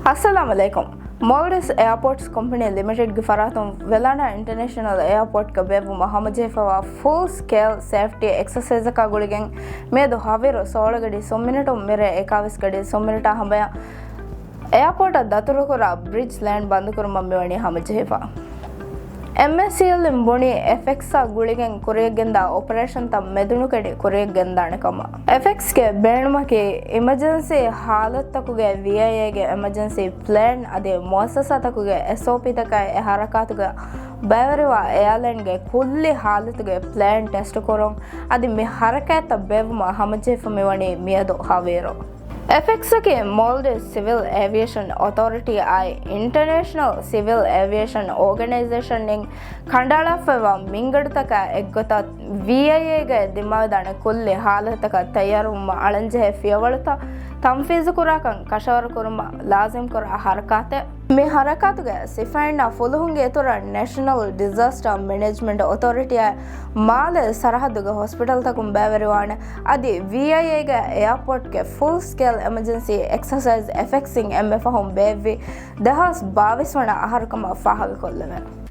Assalamu alaikum. Maldives Airports Company Limited ಗೆ ಫರಾತಂ ವೆಲಾನಾ international airport ಗೆ ಬೇವು ಮಹಮ್ಮದ್ ಜೆಫವಾ ಫುಲ್ ಸ್ಕೇಲ್ ಸೇಫ್ಟಿ ಎಕ್ಸರ್ಸೈಸ್ ಕಾಗುಳಿಗೆ ಮೇದು ಹಾವೇರು 16 ಗಡಿ 9 ಮಿನಿಟ್ ಮೇರೆ 21 ಗಡಿ 9 ಮಿನಿಟ್ ಹಂಬಯ ಏರ್ಪೋರ್ಟ್ ದತುರುಕುರ ಬ್ರಿಡ್ಜ್ ಲ್ಯಾಂಡ್ ಬಂದ್ ಕುರು ಮಮ್ಮಿವಣಿ ಹಮ್ಮದ್ ಜೆಫಾ MSCL Mboni FX ಗುಳಿಗೆಂ ಕೊರೆಯಗೆಂದ ಆಪರೇಷನ್ ತ ಮೆದುನು ಕಡೆ ಕೊರೆಯಗೆಂದಾಣಕಮ FX ಗೆ ಬೇಣಮಕೆ ಎಮರ್ಜೆನ್ಸಿ ಹಾಲತ್ ತಕುಗೆ VIA ಗೆ ಎಮರ್ಜೆನ್ಸಿ ಪ್ಲಾನ್ ಅದೇ ಮುಅಸ್ಸಸ ತಕುಗೆ SOP ತಕ ಹರಕಾತುಗೆ ಬೇವರಿವ ಏರ್ಲೈನ್ ಗೆ ಕುಲ್ಲಿ ಹಾಲತ್ಗೆ ಪ್ಲಾನ್ ಟೆಸ್ಟ್ ಕೊರಂ ಅದಿ ಮೆ ಹರಕಾತ ಬೇವ ಮಹಮ್ಮದ್ ಜೆಫ ಮೆವಣಿ ಮಿಯದು ಹಾವೇರೋ FX के Maldives Civil Aviation Authority आई International Civil Aviation Organization निंग खंडाला फेवा मिंगड़ तक एग्गता VIA गे दिमागदाने कुल्ले हालत तक तैयार अळंजे फियवळता तंफीज कुराकं कशवर कुरुम लाजिम कुर हरकाते मे हरकातुगे सिफाइना फुलहुंगे तुर नेशनल डिजास्टर मैनेजमेंट अथॉरिटी माले सरहदुगे हॉस्पिटल तक बेवरिवाण अदि VIA गे एयरपोर्ट के full scale emergency exercise effecting MF home baby dehas 22 වන අහරකම ෆහල් කොල්ලව